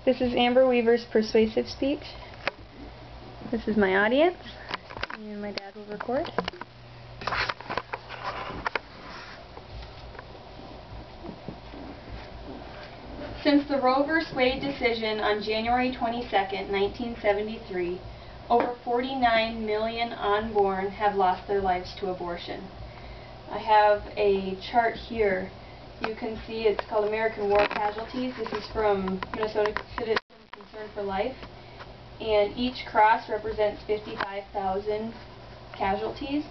This is Amber Weaver's persuasive speech. This is my audience, and my dad will record. Since the Roe v. Wade decision on January 22, 1973, over 49 million unborn have lost their lives to abortion. I have a chart here. You can see it's called American War Casualties. This is from Minnesota Citizens Concern for Life. And each cross represents 55,000 casualties.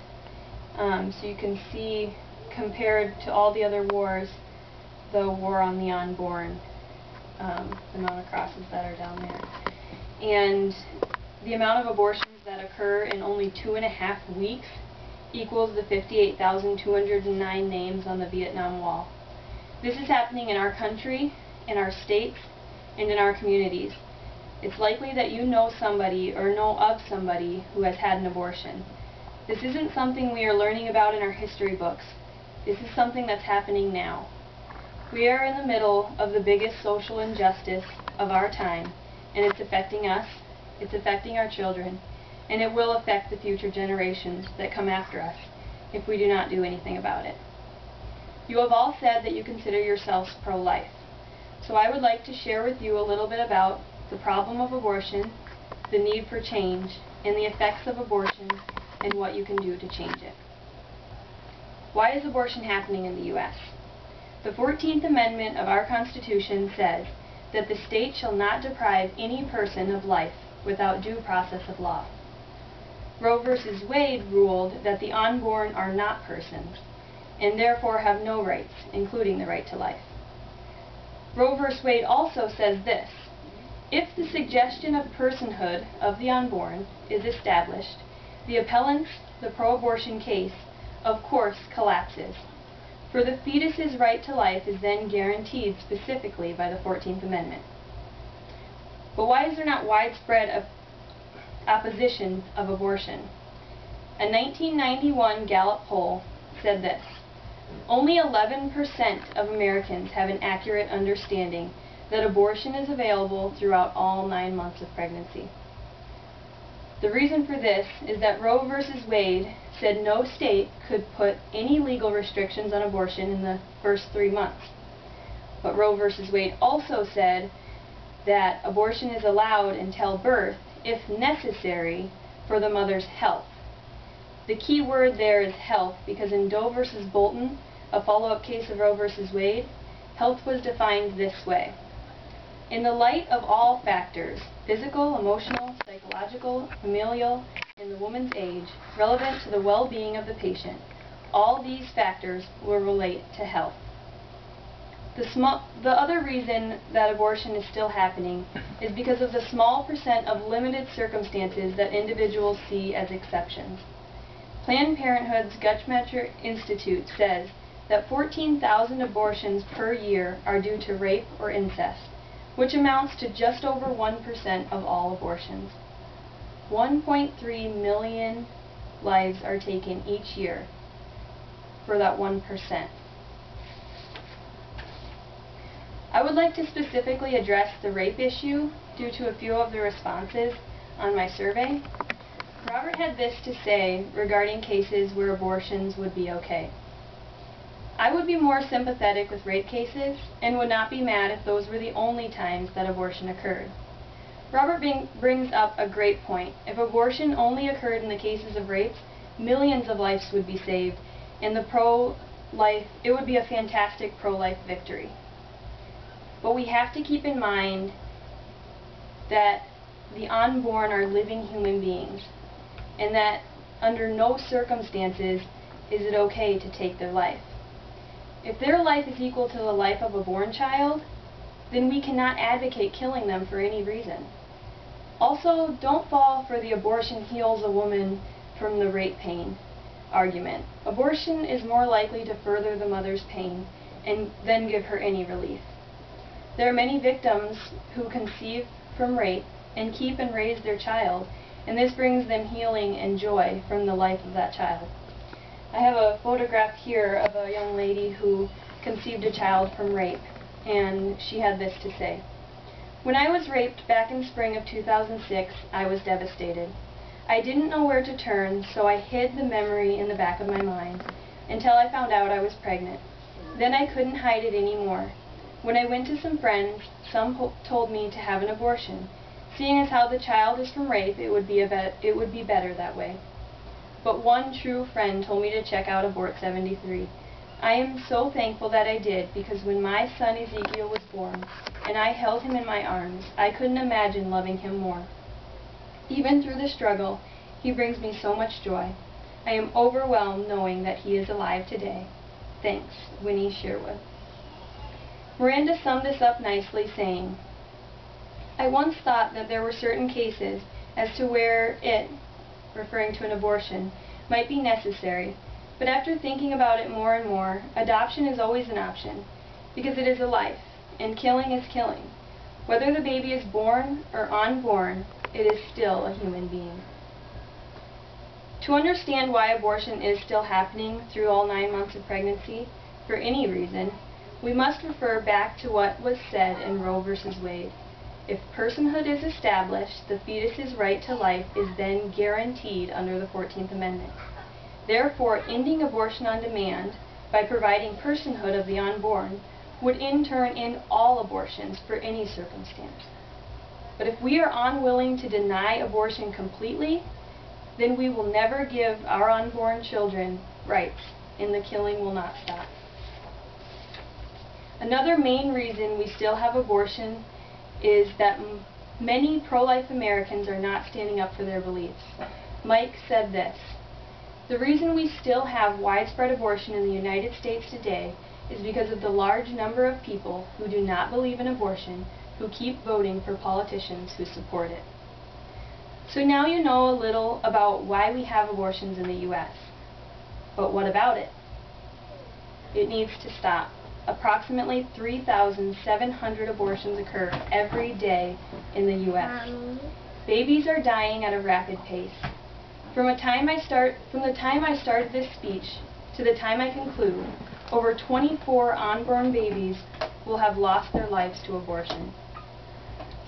So you can see, compared to all the other wars, the war on the unborn, the amount of crosses that are down there. And the amount of abortions that occur in only 2.5 weeks equals the 58,209 names on the Vietnam Wall. This is happening in our country, in our states, and in our communities. It's likely that you know somebody or know of somebody who has had an abortion. This isn't something we are learning about in our history books. This is something that's happening now. We are in the middle of the biggest social injustice of our time, and it's affecting us, it's affecting our children, and it will affect the future generations that come after us if we do not do anything about it. You have all said that you consider yourselves pro-life. So I would like to share with you a little bit about the problem of abortion, the need for change, and the effects of abortion, and what you can do to change it. Why is abortion happening in the U.S.? The 14th Amendment of our Constitution says that the state shall not deprive any person of life without due process of law. Roe v. Wade ruled that the unborn are not persons, and therefore have no rights, including the right to life. Roe v. Wade also says this: if the suggestion of personhood of the unborn is established, the appellant's, the pro-abortion case, of course, collapses, for the fetus's right to life is then guaranteed specifically by the 14th Amendment. But why is there not widespread opposition of abortion? A 1991 Gallup poll said this: only 11% of Americans have an accurate understanding that abortion is available throughout all 9 months of pregnancy. The reason for this is that Roe v. Wade said no state could put any legal restrictions on abortion in the first 3 months. But Roe v. Wade also said that abortion is allowed until birth, if necessary, for the mother's health. The key word there is health, because in Doe v. Bolton, a follow-up case of Roe v. Wade, health was defined this way: in the light of all factors, physical, emotional, psychological, familial, and the woman's age, relevant to the well-being of the patient, all these factors will relate to health. The other reason that abortion is still happening is because of the small percent of limited circumstances that individuals see as exceptions. Planned Parenthood's Guttmacher Institute says that 14,000 abortions per year are due to rape or incest, which amounts to just over 1% of all abortions. 1.3 million lives are taken each year for that 1%. I would like to specifically address the rape issue due to a few of the responses on my survey. Robert had this to say regarding cases where abortions would be okay. I would be more sympathetic with rape cases and would not be mad if those were the only times that abortion occurred. Robert brings up a great point. If abortion only occurred in the cases of rapes, millions of lives would be saved, and it would be a fantastic pro-life victory. But we have to keep in mind that the unborn are living human beings, and that under no circumstances is it okay to take their life. If their life is equal to the life of a born child, then we cannot advocate killing them for any reason. Also, don't fall for the abortion heals a woman from the rape pain argument. Abortion is more likely to further the mother's pain and then give her any relief. There are many victims who conceive from rape and keep and raise their child, and this brings them healing and joy from the life of that child. I have a photograph here of a young lady who conceived a child from rape, and she had this to say: When I was raped back in spring of 2006, I was devastated. I didn't know where to turn, so I hid the memory in the back of my mind until I found out I was pregnant. Then I couldn't hide it anymore. When I went to some friends, some told me to have an abortion. Seeing as how the child is from rape, it would be better that way. But one true friend told me to check out Abort 73. I am so thankful that I did, because when my son Ezekiel was born and I held him in my arms, I couldn't imagine loving him more. Even through the struggle, he brings me so much joy. I am overwhelmed knowing that he is alive today. Thanks, Winnie Sherwood. Miranda summed this up nicely, saying, I once thought that there were certain cases as to where it, referring to an abortion, might be necessary, but after thinking about it more and more, adoption is always an option, because it is a life, and killing is killing. Whether the baby is born or unborn, it is still a human being. To understand why abortion is still happening through all 9 months of pregnancy, for any reason, we must refer back to what was said in Roe v. Wade. If personhood is established, the fetus's right to life is then guaranteed under the 14th Amendment. Therefore, ending abortion on demand by providing personhood of the unborn would in turn end all abortions for any circumstance. But if we are unwilling to deny abortion completely, then we will never give our unborn children rights, and the killing will not stop. Another main reason we still have abortion is that many pro-life Americans are not standing up for their beliefs. Mike said this, the reason we still have widespread abortion in the United States today is because of the large number of people who do not believe in abortion who keep voting for politicians who support it. So now you know a little about why we have abortions in the U.S. But what about it? It needs to stop. Approximately 3,700 abortions occur every day in the U.S. Babies are dying at a rapid pace. From the time I started this speech to the time I conclude, over 24 unborn babies will have lost their lives to abortion.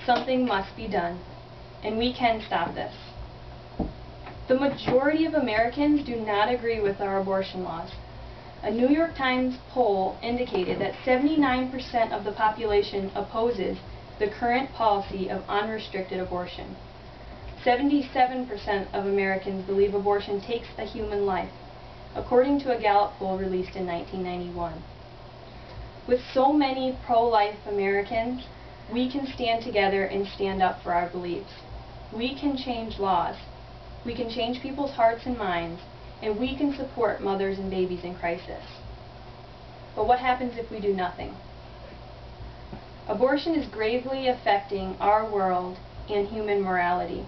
Something must be done, and we can stop this. The majority of Americans do not agree with our abortion laws. A New York Times poll indicated that 79% of the population opposes the current policy of unrestricted abortion. 77% of Americans believe abortion takes a human life, according to a Gallup poll released in 1991. With so many pro-life Americans, we can stand together and stand up for our beliefs. We can change laws. We can change people's hearts and minds, and we can support mothers and babies in crisis. But what happens if we do nothing? Abortion is gravely affecting our world and human morality.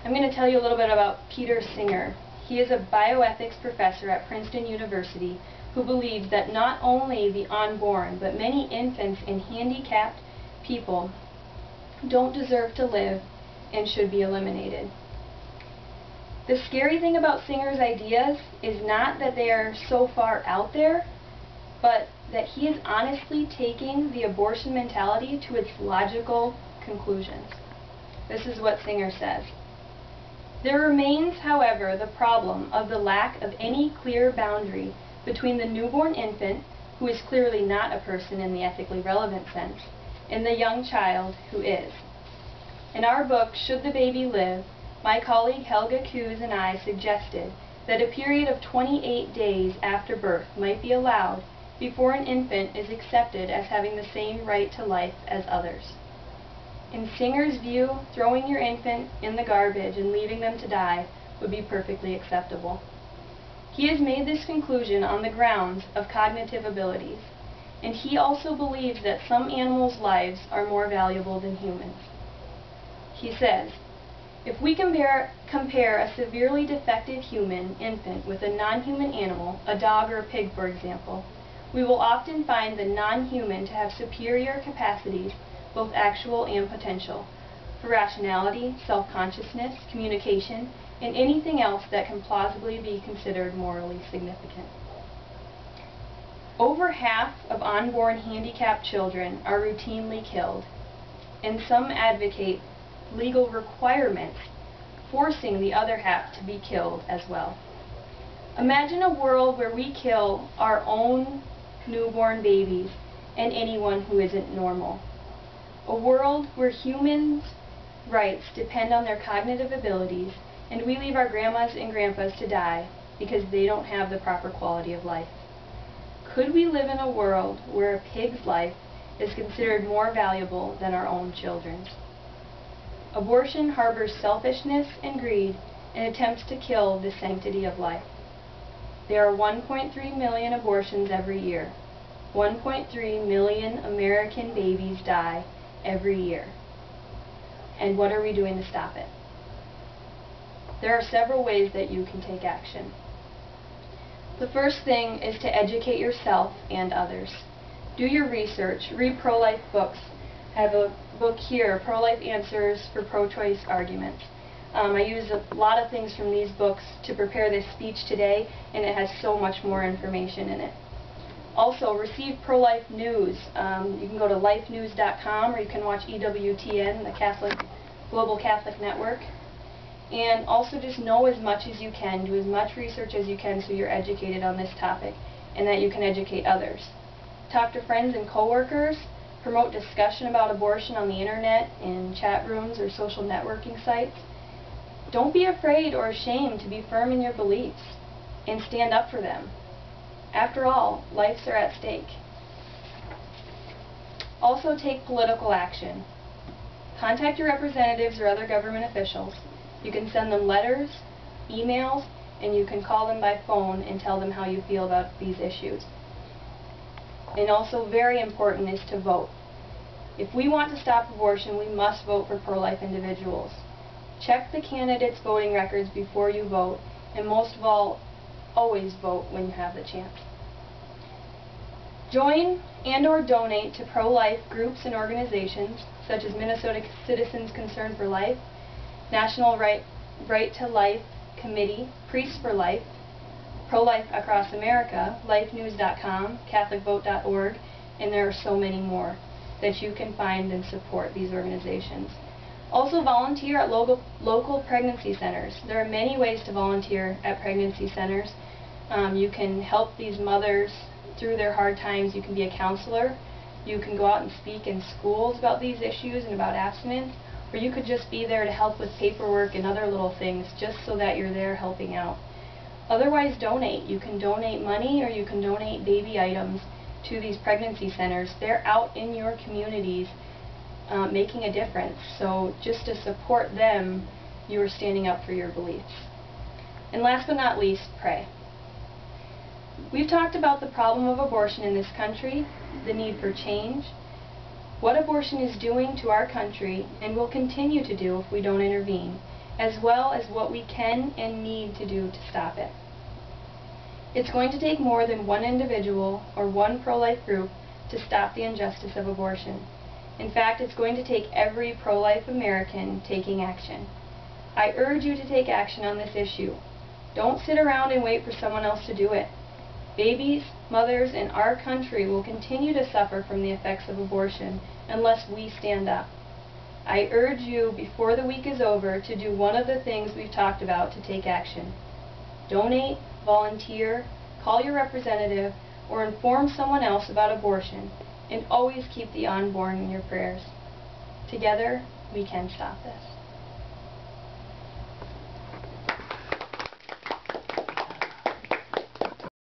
I'm going to tell you a little bit about Peter Singer. He is a bioethics professor at Princeton University who believes that not only the unborn, but many infants and handicapped people don't deserve to live and should be eliminated. The scary thing about Singer's ideas is not that they are so far out there, but that he is honestly taking the abortion mentality to its logical conclusions. This is what Singer says. There remains, however, the problem of the lack of any clear boundary between the newborn infant, who is clearly not a person in the ethically relevant sense, and the young child who is. In our book, Should the Baby Live?, my colleague Helga Coos and I suggested that a period of 28 days after birth might be allowed before an infant is accepted as having the same right to life as others. In Singer's view, throwing your infant in the garbage and leaving them to die would be perfectly acceptable. He has made this conclusion on the grounds of cognitive abilities, and he also believes that some animals' lives are more valuable than humans. He says, if we compare a severely defective human infant with a non-human animal, a dog or a pig for example, we will often find the non-human to have superior capacities, both actual and potential, for rationality, self-consciousness, communication, and anything else that can plausibly be considered morally significant. Over half of unborn handicapped children are routinely killed. and some advocate legal requirements forcing the other half to be killed as well. Imagine a world where we kill our own newborn babies and anyone who isn't normal. A world where humans' rights depend on their cognitive abilities, and we leave our grandmas and grandpas to die because they don't have the proper quality of life. Could we live in a world where a pig's life is considered more valuable than our own children's? Abortion harbors selfishness and greed and attempts to kill the sanctity of life. There are 1.3 million abortions every year. 1.3 million American babies die every year. And what are we doing to stop it? There are several ways that you can take action. The first thing is to educate yourself and others. Do your research, read pro-life books. I have a book here, Pro-Life Answers for Pro-Choice Arguments. I use a lot of things from these books to prepare this speech today, and it has so much more information in it. Also, receive pro-life news. You can go to lifenews.com, or you can watch EWTN, the Global Catholic Network. And also just know as much as you can, do as much research as you can so you're educated on this topic and that you can educate others. Talk to friends and coworkers, promote discussion about abortion on the internet, in chat rooms or social networking sites. Don't be afraid or ashamed to be firm in your beliefs and stand up for them. After all, lives are at stake. Also take political action. Contact your representatives or other government officials. You can send them letters, emails, and you can call them by phone and tell them how you feel about these issues. And also very important is to vote. If we want to stop abortion, we must vote for pro-life individuals. Check the candidates' voting records before you vote, and most of all, always vote when you have the chance. Join and/or donate to pro-life groups and organizations such as Minnesota Citizens Concern for Life, National Right to Life Committee, Priests for Life, Pro-Life Across America, lifenews.com, catholicvote.org, and there are so many more that you can find and support these organizations. Also volunteer at local pregnancy centers. There are many ways to volunteer at pregnancy centers. You can help these mothers through their hard times. You can be a counselor. You can go out and speak in schools about these issues and about abstinence. Or you could just be there to help with paperwork and other little things just so that you're there helping out. Otherwise, donate. You can donate money or you can donate baby items to these pregnancy centers. They're out in your communities making a difference. So just to support them, you are standing up for your beliefs. And last but not least, pray. We've talked about the problem of abortion in this country, the need for change, what abortion is doing to our country and will continue to do if we don't intervene, as well as what we can and need to do to stop it. It's going to take more than one individual or one pro-life group to stop the injustice of abortion. In fact, it's going to take every pro-life American taking action. I urge you to take action on this issue. Don't sit around and wait for someone else to do it. Babies, mothers, and our country will continue to suffer from the effects of abortion unless we stand up. I urge you, before the week is over, to do one of the things we've talked about to take action. Donate, volunteer, call your representative, or inform someone else about abortion, and always keep the unborn in your prayers. Together, we can stop this.